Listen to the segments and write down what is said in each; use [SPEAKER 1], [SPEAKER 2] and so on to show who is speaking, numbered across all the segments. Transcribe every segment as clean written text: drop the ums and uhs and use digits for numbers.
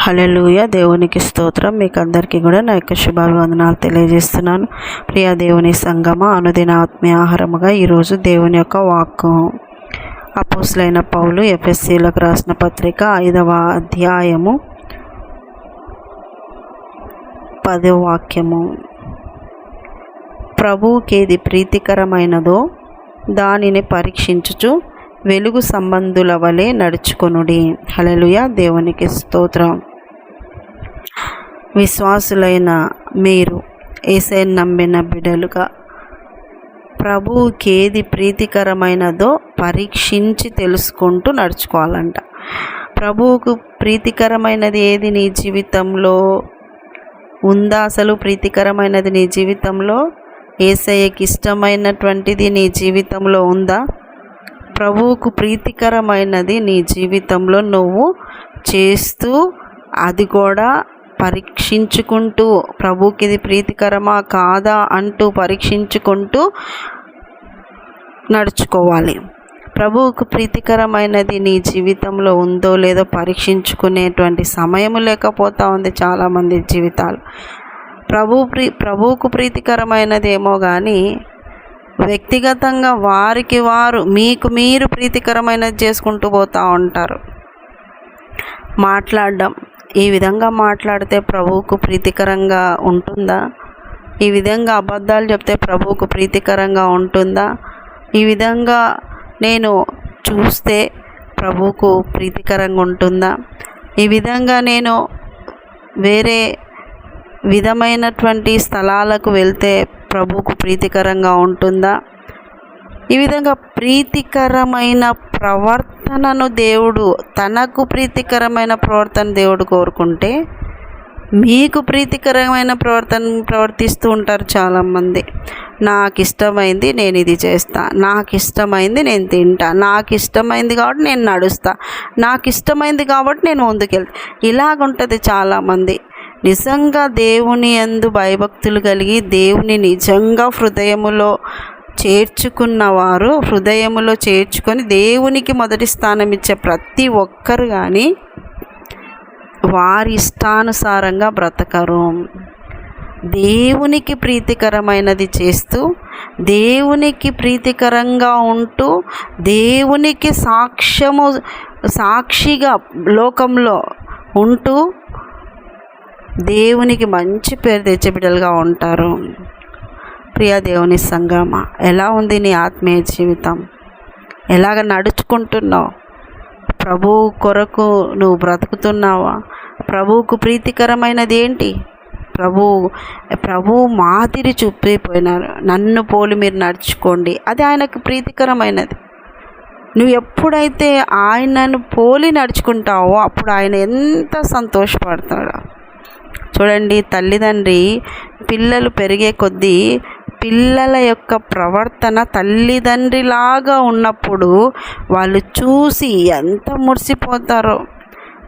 [SPEAKER 1] హల్లెలూయా. దేవునికి స్తోత్రం. మీకు అందరికీ కూడా నా యొక్క శుభాభివందనాలు తెలియజేస్తున్నాను. ప్రియ దేవుని సంగమ, అనుదిన ఆత్మీయ ఆహారముగా ఈరోజు దేవుని యొక్క వాక్కు అపోస్తలుడైన పౌలు ఎఫెసీయులకు రాసిన పత్రిక 5వ అధ్యాయము 10వ వాక్యము. ప్రభువుకేది ప్రీతికరమైనదో దానిని పరీక్షించుచు వెలుగు సంబంధుల వలె నడుచుకొనుడి. హల్లెలూయా. దేవునికి స్తోత్రం. విశ్వాసులైన మీరు, యేసయ్యను నమ్మిన బిడ్డలుగా, ప్రభువుకి ఏది ప్రీతికరమైనదో పరీక్షించి తెలుసుకుంటూ నడుచుకోవాలంట. ప్రభువుకు ప్రీతికరమైనది ఏది నీ జీవితంలో ఉందా? అసలు ప్రీతికరమైనది నీ జీవితంలో, యేసయ్యకి ఇష్టమైనటువంటిది నీ జీవితంలో ఉందా? ప్రభువుకు ప్రీతికరమైనది నీ జీవితంలో నువ్వు చేస్తూ, అది కూడా పరీక్షించుకుంటూ, ప్రభువుకి ఇది ప్రీతికరమా కాదా అంటూ పరీక్షించుకుంటూ నడుచుకోవాలి. ప్రభువుకు ప్రీతికరమైనది నీ జీవితంలో ఉందో లేదో పరీక్షించుకునేటువంటి సమయం లేకపోతా ఉంది చాలామంది జీవితాలు. ప్రభువుకు ప్రీతికరమైనది ఏమో కానీ వ్యక్తిగతంగా వారికి వారు మీకు మీరు ప్రీతికరమైనది చేసుకుంటూ పోతూ ఉంటారు. మాట్లాడడం, ఈ విధంగా మాట్లాడితే ప్రభువుకు ప్రీతికరంగా ఉంటుందా? ఈ విధంగా అబద్ధాలు చెప్తే ప్రభువుకు ప్రీతికరంగా ఉంటుందా? ఈ విధంగా నేను చూస్తే ప్రభువుకు ప్రీతికరంగా ఉంటుందా? ఈ విధంగా నేను వేరే విధమైనటువంటి స్థలాలకు వెళ్తే ప్రభువుకు ప్రీతికరంగా ఉంటుందా? ఈ విధంగా ప్రీతికరమైన ప్రవర్తనను దేవుడు, తనకు ప్రీతికరమైన ప్రవర్తన దేవుడు కోరుకుంటే మీకు ప్రీతికరమైన ప్రవర్తిస్తూ ఉంటారు చాలామంది. నాకు ఇష్టమైంది నేను ఇది చేస్తా, నాకు ఇష్టమైంది నేను తింటా, నాకు ఇష్టమైంది కాబట్టి నేను నడుస్తా, నాకు ఇష్టమైంది కాబట్టి నేను ముందుకెళ్తా. ఇలాగుంటుంది చాలామంది. నిజంగా దేవుని యందు భయభక్తులు కలిగి దేవుని నిజంగా హృదయములో చేర్చుకున్నవారు, హృదయములో చేర్చుకొని దేవునికి మొదటి స్థానం ఇచ్చే ప్రతి ఒక్కరు కానీ వారి ఇష్టానుసారంగా బ్రతకరు. దేవునికి ప్రీతికరమైనది చేస్తూ, దేవునికి ప్రీతికరంగా ఉంటూ, దేవునికి సాక్షిగా లోకంలో ఉంటూ దేవునికి మంచి పేరు తెచ్చే బిడ్డలుగా ఉంటారు. ప్రియ దేవుని సంగమ, ఎలా ఉంది నీ ఆత్మీయ జీవితం? ఎలాగ నడుచుకుంటున్నావు? ప్రభువు కొరకు నువ్వు బ్రతుకుతున్నావా? ప్రభువుకు ప్రీతికరమైనది ఏంటి? ప్రభువు మాదిరి చూపిపోయినారు. నన్ను పోలి మీరు నడుచుకోండి, అది ఆయనకు ప్రీతికరమైనది. నువ్వు ఎప్పుడైతే ఆయనను పోలి నడుచుకుంటావో అప్పుడు ఆయన ఎంత సంతోషపడతాడో. చూడండి, తల్లిదండ్రి పిల్లలు పెరిగే కొద్దీ పిల్లల యొక్క ప్రవర్తన తల్లిదండ్రిలాగా ఉన్నప్పుడు వాళ్ళు చూసి ఎంత మురిసిపోతారో.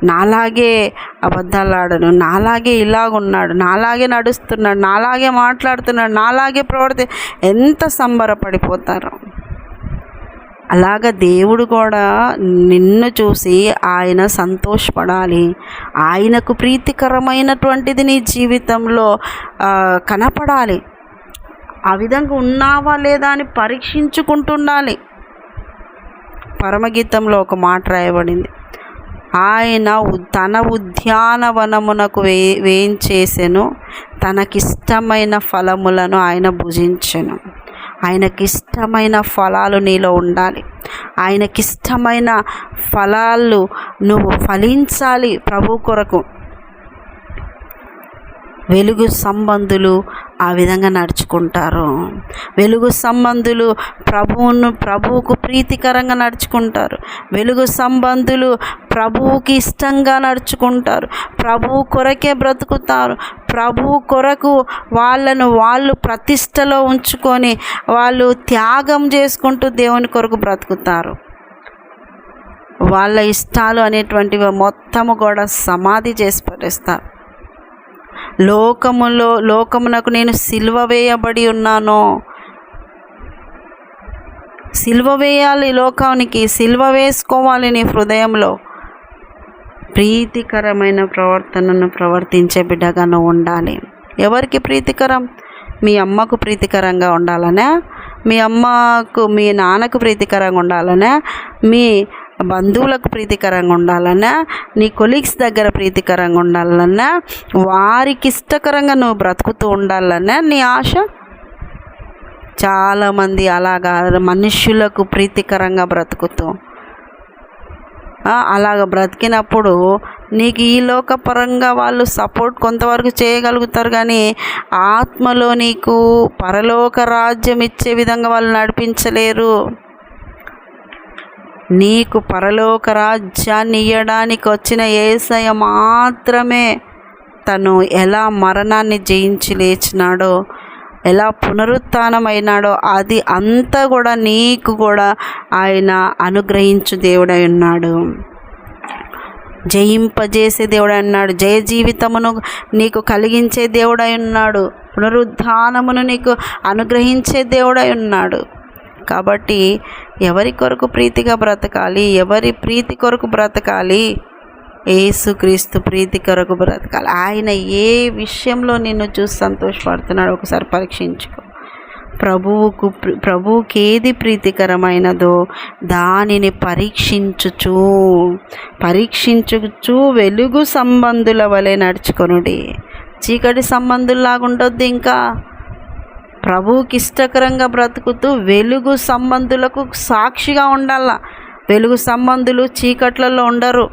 [SPEAKER 1] నాలాగే అబద్ధాలు ఆడను, నాలాగే ఇలాగున్నాడు, నాలాగే నడుస్తున్నాడు, నాలాగే మాట్లాడుతున్నాడు, నాలాగే ఎంత సంబరపడిపోతారో. అలాగ దేవుడు కూడా నిన్ను చూసి ఆయన సంతోషపడాలి. ఆయనకు ప్రీతికరమైనటువంటిది నీ జీవితంలో కనపడాలి. ఆ విధంగా ఉన్నావా లేదా అని పరీక్షించుకుంటుండాలి. పరమగీతంలో ఒక మాట రాయబడింది, ఆయన తన ఉద్యానవనమునకు వేయించేసెను, తనకిష్టమైన ఫలములను ఆయన భుజించెను. ఆయనకిష్టమైన ఫలాలు నీలో ఉండాలి. ఆయనకిష్టమైన ఫలాలు నువ్వు ఫలించాలి ప్రభు కొరకు. వెలుగు సంబంధులు ఆ విధంగా నడుచుకుంటారు. వెలుగు సంబంధులు ప్రభువుకు ప్రీతికరంగా నడుచుకుంటారు. వెలుగు సంబంధులు ప్రభువుకి ఇష్టంగా నడుచుకుంటారు. ప్రభువు కొరకే బ్రతుకుతారు. ప్రభువు కొరకు వాళ్ళు ప్రతిష్టలో ఉంచుకొని వాళ్ళు త్యాగం చేసుకుంటూ దేవుని కొరకు బ్రతుకుతారు. వాళ్ళ ఇష్టాలు అనేటువంటివి మొత్తము కూడా సమాధి చేసి పడేస్తారు. లోకమునకు నేను సిలువ వేయబడి ఉన్నాను, సిలువ వేయాలి, లోకానికి సిలువ వేసుకోవాలి నీ హృదయంలో. ప్రీతికరమైన ప్రవర్తనను ప్రవర్తించే బిడ్డగా నువ్వు ఉండాలి. ఎవరికి ప్రీతికరం? మీ అమ్మకు ప్రీతికరంగా ఉండాలనే, మీ అమ్మకు మీ నాన్నకు ప్రీతికరంగా ఉండాలనే, మీ బంధువులకు ప్రీతికరంగా ఉండాలన్నా, నీ కొలీగ్స్ దగ్గర ప్రీతికరంగా ఉండాలన్నా, వారికి ఇష్టకరంగా నువ్వు బ్రతుకుతూ ఉండాలన్నా నీ ఆశ. చాలామంది అలాగా మనుష్యులకు ప్రీతికరంగా బ్రతుకుతూ అలాగ బ్రతికినప్పుడు నీకు ఈ లోకపరంగా వాళ్ళు సపోర్ట్ కొంతవరకు చేయగలుగుతారు, కానీ ఆత్మలో నీకు పరలోక రాజ్యం ఇచ్చే విధంగా వాళ్ళు నడిపించలేరు. నీకు పరలోక రాజ్యాన్ని ఇయ్యడానికి వచ్చిన యేసయ్య మాత్రమే తను ఎలా మరణాన్ని జయించి లేచినాడో, ఎలా పునరుత్థానమైనాడో అది అంతా కూడా నీకు కూడా ఆయన అనుగ్రహించు దేవుడై ఉన్నాడు. జయింపజేసే దేవుడై ఉన్నాడు. జయ జీవితమును నీకు కలిగించే దేవుడై ఉన్నాడు. పునరుద్ధానమును నీకు అనుగ్రహించే దేవుడై ఉన్నాడు. కాబట్టి ఎవరి కొరకు ప్రీతిగా బ్రతకాలి? ఎవరి ప్రీతి కొరకు బ్రతకాలి? యేసుక్రీస్తు ప్రీతి కొరకు బ్రతకాలి. ఆయన ఏ విషయంలో నిన్ను చూసి సంతోషపడుతున్నాడు ఒకసారి పరీక్షించుకో. ప్రభువుకి ఏది ప్రీతికరమైనదో దానిని పరీక్షించుచు వెలుగు సంబంధుల వలె నడుచుకొనుడి. చీకటి సంబంధుల్లాగా ఉండొద్దు. ఇంకా ప్రభువుకి ఇష్టకరంగా బ్రతుకుతూ వెలుగు సంబంధులకు సాక్షిగా ఉండాల. వెలుగు సంబంధులు చీకట్లలో ఉండరు,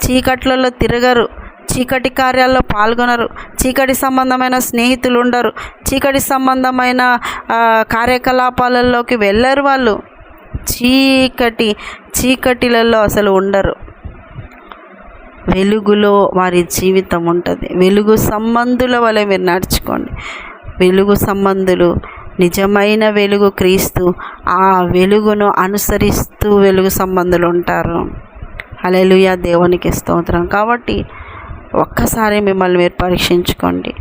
[SPEAKER 1] చీకట్లలో తిరగరు, చీకటి కార్యాల్లో పాల్గొనరు, చీకటి సంబంధమైన స్నేహితులు ఉండరు, చీకటి సంబంధమైన కార్యకలాపాలలోకి వెళ్ళరు. వాళ్ళు చీకటిలలో అసలు ఉండరు. వెలుగులో వారి జీవితం ఉంటుంది. వెలుగు సంబంధుల వలె మీరు నడుచుకోండి. వెలుగు సంబంధులు, నిజమైన వెలుగు క్రీస్తు, ఆ వెలుగును అనుసరిస్తూ వెలుగు సంబంధులు ఉంటారు. హల్లెలూయా, దేవునికి స్తోత్రం. కాబట్టి ఒక్కసారి మిమ్మల్ని మీరు పరీక్షించుకోండి.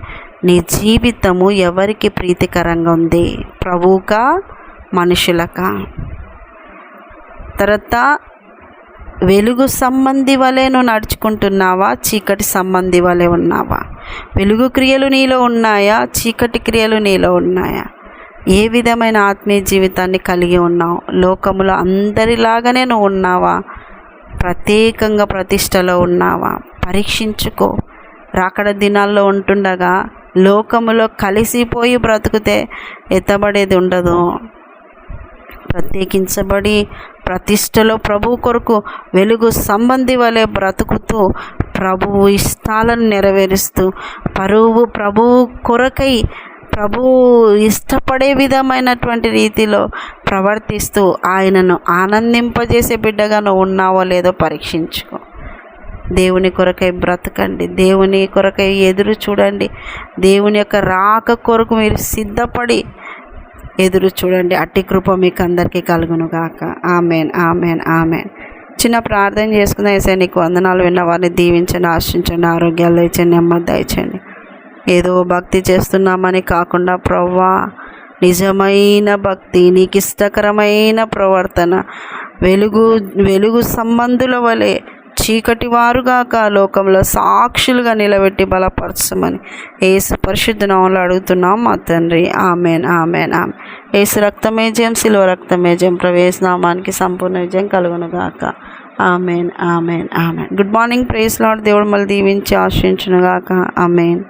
[SPEAKER 1] నీ జీవితము ఎవరికి ప్రీతికరంగా ఉంది? ప్రభువుకా, మనుషులకా? తర్వాత వెలుగు సంబంధి వలె నువ్వు నడుచుకుంటున్నావా? చీకటి సంబంధి వలె ఉన్నావా? వెలుగు క్రియలు నీలో ఉన్నాయా? చీకటి క్రియలు నీలో ఉన్నాయా? ఏ విధమైన ఆత్మీయ జీవితాన్ని కలిగి ఉన్నావు? లోకములో అందరిలాగానే నువ్వు ఉన్నావా? ప్రత్యేకంగా ప్రతిష్టలో ఉన్నావా? పరీక్షించుకో. రాకడ దినాల్లో ఉంటుండగా లోకములో కలిసిపోయి బ్రతుకుతే ఎత్తబడేది ఉండదు. ప్రత్యేకించబడి ప్రతిష్టలో ప్రభు కొరకు వెలుగు సంబంధి వలె బ్రతుకుతూ ప్రభువు ఇష్టాలను నెరవేరుస్తూ ప్రభువు కొరకై ప్రభువు ఇష్టపడే విధమైనటువంటి రీతిలో ప్రవర్తిస్తూ ఆయనను ఆనందింపజేసే బిడ్డగా నువ్వు ఉన్నావో లేదో పరీక్షించుకో. దేవుని కొరకై బ్రతకండి. దేవుని కొరకై ఎదురు చూడండి. దేవుని యొక్క రాక కొరకు మీరు సిద్ధపడి ఎదురు చూడండి. అట్టి కృప మీకు అందరికీ కలుగును గాక. Amen, amen, amen. చిన్న ప్రార్థన చేసుకుందాం. యేసయ్యా నీకు వందనాలు. విన్న వారిని దీవించండి, ఆశించండి, ఆరోగ్యాలు ఇచ్చండి, నెమ్మది దయచండి. ఏదో భక్తి చేస్తున్నామని కాకుండా ప్రభువా, నిజమైన భక్తి, నీకు ఇష్టకరమైన ప్రవర్తన, వెలుగు సంబంధుల వలె చీకటి వారుగాక లోకంలో సాక్షులుగా నిలబెట్టి బలపరచమని యేసు పరిశుద్ధ నామములో అడుగుతున్నాం మా తండ్రి. Amen, amen, amen. యేసు రక్తమే జయం, శిలువ రక్తమే జయం. ప్రవేశ నామానికి సంపూర్ణ విజయం కలుగును గాక. Amen, amen, amen. Good morning. Praise Lord. దేవుడు మళ్ళీ దీవించి ఆశీర్వదించును గాక. ఆమెన్.